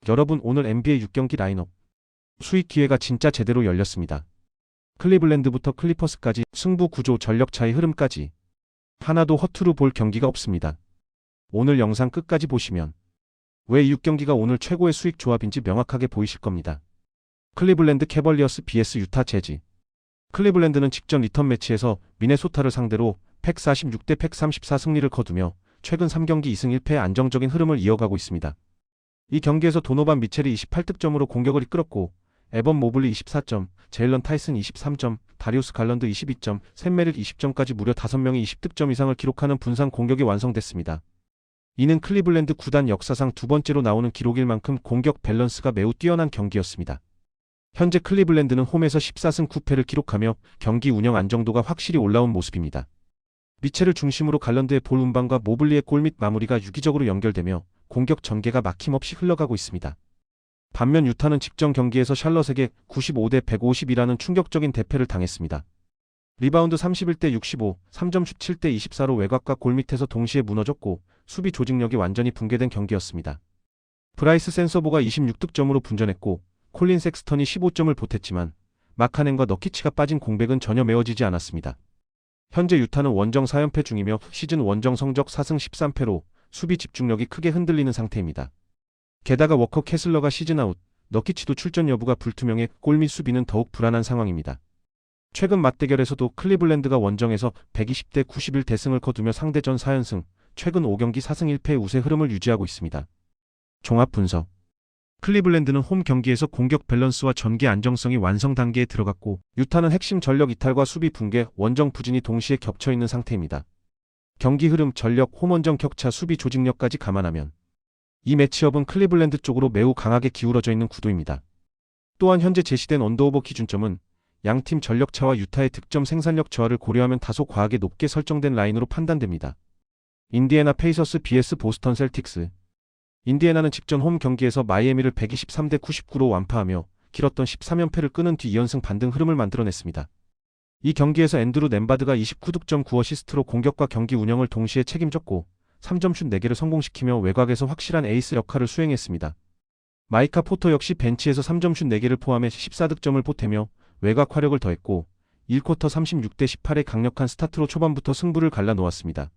여러분, 오늘 NBA 6경기 라인업 수익 기회가 진짜 제대로 열렸습니다. 클리블랜드부터 클리퍼스까지 승부 구조, 전력 차이 흐름까지 하나도 허투루 볼 경기가 없습니다. 오늘 영상 끝까지 보시면 왜 6경기가 오늘 최고의 수익 조합인지 명확하게 보이실 겁니다. 클리블랜드 캐벌리어스 vs 유타 재즈. 클리블랜드는 직전 리턴 매치에서 미네소타를 상대로 146대 134 승리를 거두며 최근 3경기 2승 1패의 안정적인 흐름을 이어가고 있습니다. 이 경기에서 도노반 미첼이 28득점으로 공격을 이끌었고, 에번 모블리 24점, 제일런 타이슨 23점, 다리우스 갈런드 22점, 샘 메릴 20점까지 무려 5명이 20득점 이상을 기록하는 분산 공격이 완성됐습니다. 이는 클리블랜드 구단 역사상 두 번째로 나오는 기록일 만큼 공격 밸런스가 매우 뛰어난 경기였습니다. 현재 클리블랜드는 홈에서 14승 9패를 기록하며 경기 운영 안정도가 확실히 올라온 모습입니다. 미첼을 중심으로 갈런드의 볼 운반과 모블리의 골 및 마무리가 유기적으로 연결되며 공격 전개가 막힘없이 흘러가고 있습니다. 반면 유타는 직전 경기에서 샬럿에게 95대 150이라는 충격적인 대패를 당했습니다. 리바운드 31대 65, 3점슛 7대 24로 외곽과 골 밑에서 동시에 무너졌고 수비 조직력이 완전히 붕괴된 경기였습니다. 브라이스 센서보가 26득점으로 분전했고 콜린 섹스턴이 15점을 보탰지만 마카넨과 너키치가 빠진 공백은 전혀 메워지지 않았습니다. 현재 유타는 원정 4연패 중이며 시즌 원정 성적 4승 13패로 수비 집중력이 크게 흔들리는 상태입니다. 게다가 워커 캐슬러가 시즌 아웃, 너키치도 출전 여부가 불투명해 골 및 수비는 더욱 불안한 상황입니다. 최근 맞대결에서도 클리블랜드가 원정에서 120대 91 대승을 거두며 상대전 4연승, 최근 5경기 4승 1패의 우세 흐름을 유지하고 있습니다. 종합 분석. 클리블랜드는 홈 경기에서 공격 밸런스와 전개 안정성이 완성 단계에 들어갔고, 유타는 핵심 전력 이탈과 수비 붕괴, 원정 부진이 동시에 겹쳐있는 상태입니다. 경기 흐름, 전력, 홈 원정 격차, 수비 조직력까지 감안하면 이 매치업은 클리블랜드 쪽으로 매우 강하게 기울어져 있는 구도입니다. 또한 현재 제시된 언더오버 기준점은 양팀 전력차와 유타의 득점 생산력 저하를 고려하면 다소 과하게 높게 설정된 라인으로 판단됩니다. 인디애나 페이서스 vs 보스턴 셀틱스. 인디애나는 직전 홈 경기에서 마이애미를 123대 99로 완파하며 길었던 13연패를 끄는 뒤 2연승 반등 흐름을 만들어냈습니다. 이 경기에서 앤드루 nem바드가 29득점 9어시스트로 공격과 경기 운영을 동시에 책임졌고 3점슛 4개를 성공시키며 외곽에서 확실한 에이스 역할을 수행했습니다. 마이카 포터 역시 벤치에서 3점슛 4개를 포함해 14득점을 보태며 외곽 화력을 더했고 1쿼터 36대 18의 강력한 스타트로 초반부터 승부를 갈라놓았습니다.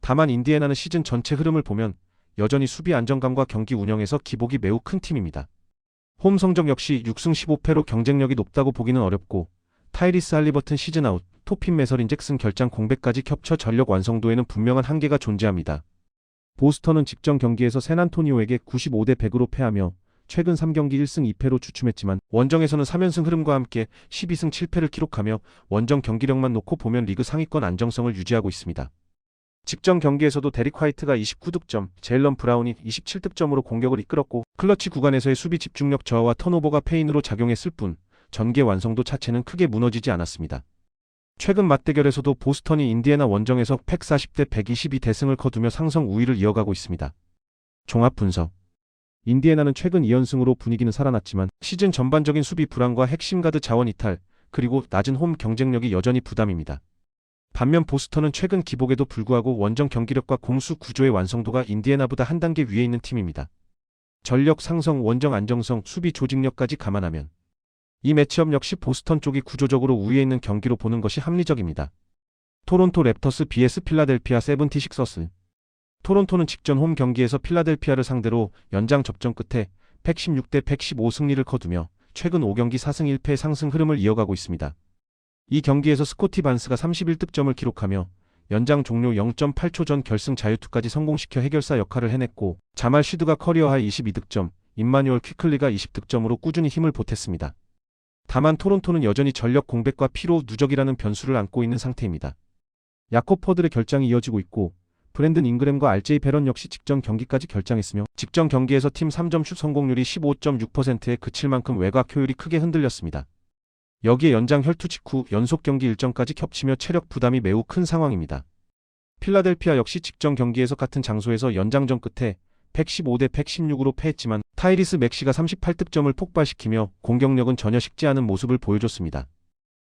다만 인디애나는 시즌 전체 흐름을 보면 여전히 수비 안정감과 경기 운영에서 기복이 매우 큰 팀입니다. 홈 성적 역시 6승 15패로 경쟁력이 높다고 보기는 어렵고 타이리스 할리버튼 시즌 아웃, 토핀 메서린 잭슨 결장 공백까지 겹쳐 전력 완성도에는 분명한 한계가 존재합니다. 보스턴은 직전 경기에서 샌안토니오에게 95대 100으로 패하며 최근 3경기 1승 2패로 주춤했지만 원정에서는 3연승 흐름과 함께 12승 7패를 기록하며 원정 경기력만 놓고 보면 리그 상위권 안정성을 유지하고 있습니다. 직전 경기에서도 데릭 화이트가 29득점, 제일런 브라운이 27득점으로 공격을 이끌었고 클러치 구간에서의 수비 집중력 저하와 턴오버가 페인으로 작용했을 뿐 전개 완성도 자체는 크게 무너지지 않았습니다. 최근 맞대결에서도 보스턴이 인디애나 원정에서 140대 122 대승을 거두며 상성 우위를 이어가고 있습니다. 종합 분석. 인디애나는 최근 2연승으로 분위기는 살아났지만 시즌 전반적인 수비 불안과 핵심 가드 자원 이탈, 그리고 낮은 홈 경쟁력이 여전히 부담입니다. 반면 보스턴은 최근 기복에도 불구하고 원정 경기력과 공수 구조의 완성도가 인디애나보다 한 단계 위에 있는 팀입니다. 전력 상성, 원정 안정성, 수비 조직력까지 감안하면 이 매치업 역시 보스턴 쪽이 구조적으로 우위에 있는 경기로 보는 것이 합리적입니다. 토론토 랩터스 vs 필라델피아 세븐티식서스. 토론토는 직전 홈 경기에서 필라델피아를 상대로 연장 접전 끝에 116대 115 승리를 거두며 최근 5경기 4승 1패의 상승 흐름을 이어가고 있습니다. 이 경기에서 스코티 반스가 31득점을 기록하며 연장 종료 0.8초 전 결승 자유투까지 성공시켜 해결사 역할을 해냈고 자말 쉬드가 커리어 하이 22득점, 임마뉴얼 퀴클리가 20득점으로 꾸준히 힘을 보탰습니다. 다만 토론토는 여전히 전력 공백과 피로 누적이라는 변수를 안고 있는 상태입니다. 야콥 퍼들의 결장이 이어지고 있고 브랜든 잉그램과 RJ 베런 역시 직전 경기까지 결장했으며 직전 경기에서 팀 3점슛 성공률이 15.6%에 그칠 만큼 외곽 효율이 크게 흔들렸습니다. 여기에 연장 혈투 직후 연속 경기 일정까지 겹치며 체력 부담이 매우 큰 상황입니다. 필라델피아 역시 직전 경기에서 같은 장소에서 연장전 끝에 115대 116으로 패했지만 타이리스 맥시가 38득점을 폭발시키며 공격력은 전혀 식지 않은 모습을 보여줬습니다.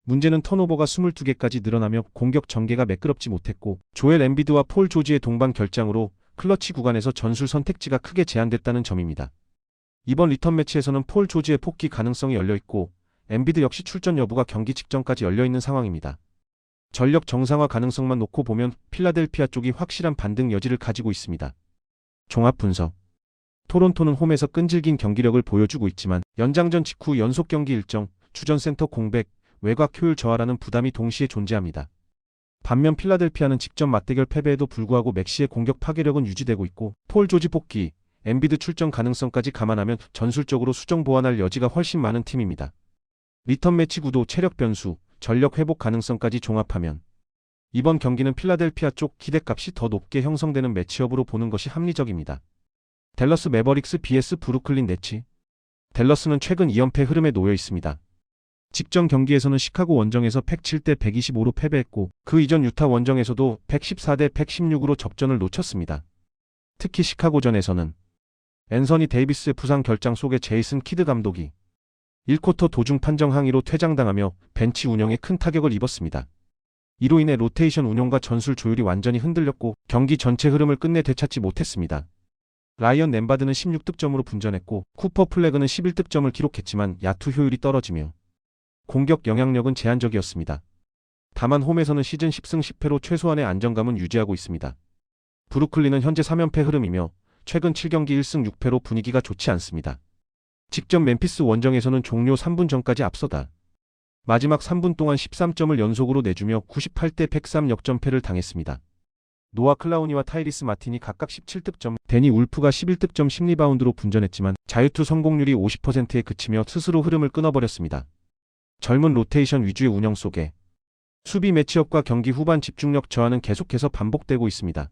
문제는 턴오버가 22개까지 늘어나며 공격 전개가 매끄럽지 못했고 조엘 엠비드와 폴 조지의 동반 결장으로 클러치 구간에서 전술 선택지가 크게 제한됐다는 점입니다. 이번 리턴 매치에서는 폴 조지의 복귀 가능성이 열려있고 엠비드 역시 출전 여부가 경기 직전까지 열려있는 상황입니다. 전력 정상화 가능성만 놓고 보면 필라델피아 쪽이 확실한 반등 여지를 가지고 있습니다. 종합 분석. 토론토는 홈에서 끈질긴 경기력을 보여주고 있지만 연장전 직후 연속 경기 일정, 주전 센터 공백, 외곽 효율 저하라는 부담이 동시에 존재합니다. 반면 필라델피아는 직전 맞대결 패배에도 불구하고 맥시의 공격 파괴력은 유지되고 있고 폴 조지 복귀, 엠비드 출전 가능성까지 감안하면 전술적으로 수정 보완할 여지가 훨씬 많은 팀입니다. 리턴 매치 구도, 체력 변수, 전력 회복 가능성까지 종합하면 이번 경기는 필라델피아 쪽 기대값이 더 높게 형성되는 매치업으로 보는 것이 합리적입니다. 댈러스 매버릭스 vs 브루클린 네츠. 댈러스는 최근 2연패 흐름에 놓여 있습니다. 직전 경기에서는 시카고 원정에서 107대 125로 패배했고 그 이전 유타 원정에서도 114대 116으로 접전을 놓쳤습니다. 특히 시카고전에서는 앤서니 데이비스의 부상 결장 속에 제이슨 키드 감독이 1쿼터 도중 판정 항의로 퇴장당하며 벤치 운영에 큰 타격을 입었습니다. 이로 인해 로테이션 운영과 전술 조율이 완전히 흔들렸고 경기 전체 흐름을 끝내 되찾지 못했습니다. 라이언 램바드는 16득점으로 분전했고 쿠퍼 플래그는 11득점을 기록했지만 야투 효율이 떨어지며 공격 영향력은 제한적이었습니다. 다만 홈에서는 시즌 10승 10패로 최소한의 안정감은 유지하고 있습니다. 브루클린은 현재 3연패 흐름이며 최근 7경기 1승 6패로 분위기가 좋지 않습니다. 직전 멤피스 원정에서는 종료 3분 전까지 앞서다 마지막 3분 동안 13점을 연속으로 내주며 98대 103 역전패를 당했습니다. 노아 클라우니와 타이리스 마틴이 각각 17득점, 데니 울프가 11득점 10리바운드로 분전했지만 자유투 성공률이 50%에 그치며 스스로 흐름을 끊어버렸습니다. 젊은 로테이션 위주의 운영 속에 수비 매치업과 경기 후반 집중력 저하는 계속해서 반복되고 있습니다.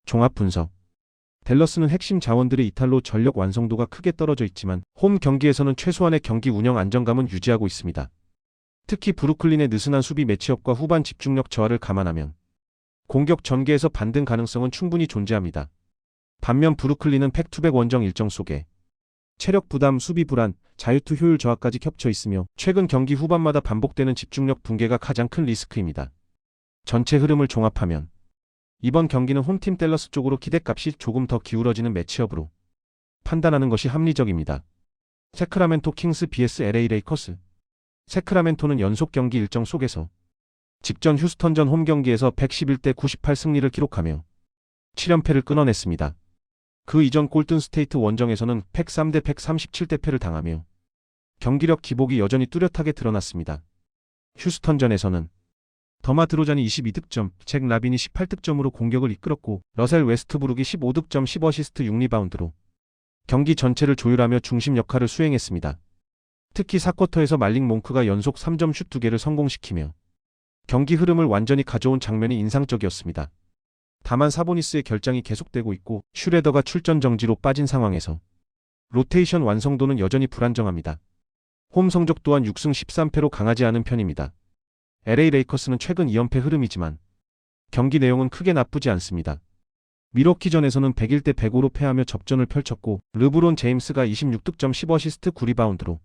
종합 분석. 댈러스는 핵심 자원들의 이탈로 전력 완성도가 크게 떨어져 있지만 홈 경기에서는 최소한의 경기 운영 안정감은 유지하고 있습니다. 특히 브루클린의 느슨한 수비 매치업과 후반 집중력 저하를 감안하면 공격 전개에서 반등 가능성은 충분히 존재합니다. 반면 브루클린은 팩투백 원정 일정 속에 체력 부담, 수비 불안, 자유투 효율 저하까지 겹쳐 있으며 최근 경기 후반마다 반복되는 집중력 붕괴가 가장 큰 리스크입니다. 전체 흐름을 종합하면 이번 경기는 홈팀 댈러스 쪽으로 기대값이 조금 더 기울어지는 매치업으로 판단하는 것이 합리적입니다. 세크라멘토 킹스 vs LA 레이커스. 세크라멘토는 연속 경기 일정 속에서 직전 휴스턴전 홈 경기에서 111대 98 승리를 기록하며 7연패를 끊어냈습니다. 그 이전 골든 스테이트 원정에서는 103대 137대 패를 당하며 경기력 기복이 여전히 뚜렷하게 드러났습니다. 휴스턴전에서는 더마 드로잔이 22득점, 잭 라빈이 18득점으로 공격을 이끌었고 러셀 웨스트브룩이 15득점 10어시스트 6리바운드로 경기 전체를 조율하며 중심 역할을 수행했습니다. 특히 4쿼터에서 말릭 몽크가 연속 3점 슛 2개를 성공시키며 경기 흐름을 완전히 가져온 장면이 인상적이었습니다. 다만 사보니스의 결장이 계속되고 있고 슈레더가 출전 정지로 빠진 상황에서 로테이션 완성도는 여전히 불안정합니다. 홈 성적 또한 6승 13패로 강하지 않은 편입니다. LA 레이커스는 최근 2연패 흐름이지만 경기 내용은 크게 나쁘지 않습니다. 밀워키전에서는 101대 105로 패하며 접전을 펼쳤고 르브론 제임스가 26득점 10어시스트 9리바운드로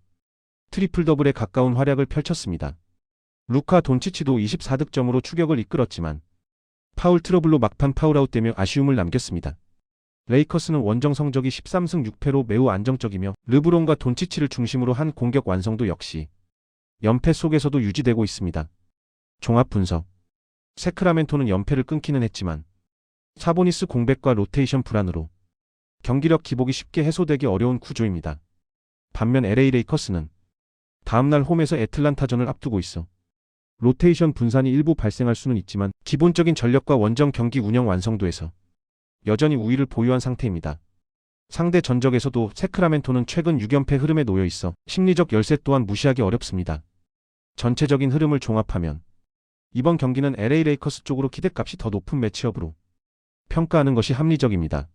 트리플 더블에 가까운 활약을 펼쳤습니다. 루카 돈치치도 24득점으로 추격을 이끌었지만 파울 트러블로 막판 파울아웃되며 아쉬움을 남겼습니다. 레이커스는 원정 성적이 13승 6패로 매우 안정적이며 르브론과 돈치치를 중심으로 한 공격 완성도 역시 연패 속에서도 유지되고 있습니다. 종합 분석. 세크라멘토는 연패를 끊기는 했지만 사보니스 공백과 로테이션 불안으로 경기력 기복이 쉽게 해소되기 어려운 구조입니다. 반면 LA 레이커스는 다음날 홈에서 애틀란타전을 앞두고 있어 로테이션 분산이 일부 발생할 수는 있지만 기본적인 전력과 원정 경기 운영 완성도에서 여전히 우위를 보유한 상태입니다. 상대 전적에서도 세크라멘토는 최근 6연패 흐름에 놓여 있어 심리적 열세 또한 무시하기 어렵습니다. 전체적인 흐름을 종합하면 이번 경기는 LA 레이커스 쪽으로 기대값이 더 높은 매치업으로 평가하는 것이 합리적입니다.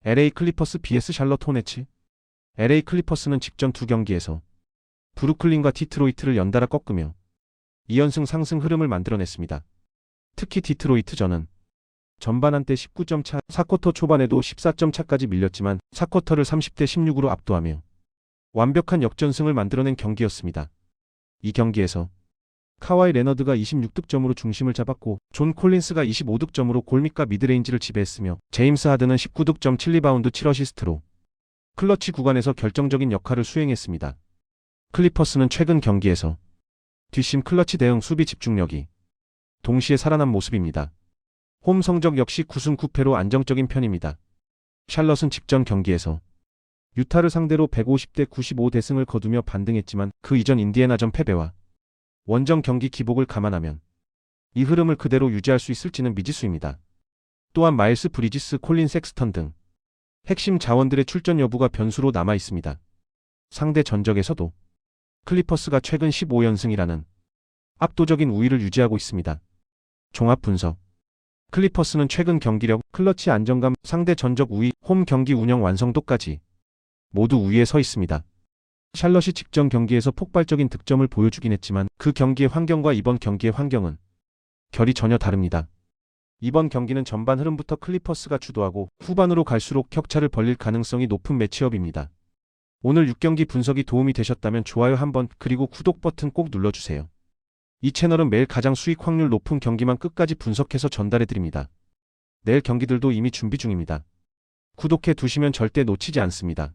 LA 클리퍼스 vs 샬럿 호네츠. LA 클리퍼스는 직전 두 경기에서 브루클린과 디트로이트를 연달아 꺾으며 2연승 상승 흐름을 만들어냈습니다. 특히 디트로이트전은 전반 한때 19점 차, 4쿼터 초반에도 14점 차까지 밀렸지만 4쿼터를 30대 16으로 압도하며 완벽한 역전승을 만들어낸 경기였습니다. 이 경기에서 카와이 레너드가 26득점으로 중심을 잡았고 존 콜린스가 25득점으로 골밑과 미드레인지를 지배했으며 제임스 하든은 19득점 7리바운드 7어시스트로 클러치 구간에서 결정적인 역할을 수행했습니다. 클리퍼스는 최근 경기에서 뒷심 클러치 대응 수비 집중력이 동시에 살아난 모습입니다. 홈 성적 역시 9승 9패로 안정적인 편입니다. 샬럿은 직전 경기에서 유타를 상대로 150대 95 대승을 거두며 반등했지만 그 이전 인디애나전 패배와 원정 경기 기복을 감안하면 이 흐름을 그대로 유지할 수 있을지는 미지수입니다. 또한 마일스 브리지스, 콜린 섹스턴 등 핵심 자원들의 출전 여부가 변수로 남아 있습니다. 상대 전적에서도 클리퍼스가 최근 15연승이라는 압도적인 우위를 유지하고 있습니다. 종합 분석. 클리퍼스는 최근 경기력, 클러치 안정감, 상대 전적 우위, 홈 경기 운영 완성도까지 모두 우위에 서 있습니다. 샬럿이 직전 경기에서 폭발적인 득점을 보여주긴 했지만 그 경기의 환경과 이번 경기의 환경은 결이 전혀 다릅니다. 이번 경기는 전반 흐름부터 클리퍼스가 주도하고 후반으로 갈수록 격차를 벌릴 가능성이 높은 매치업입니다. 오늘 6경기 분석이 도움이 되셨다면 좋아요 한번 그리고 구독 버튼 꼭 눌러주세요. 이 채널은 매일 가장 수익 확률 높은 경기만 끝까지 분석해서 전달해드립니다. 내일 경기들도 이미 준비 중입니다. 구독해 두시면 절대 놓치지 않습니다.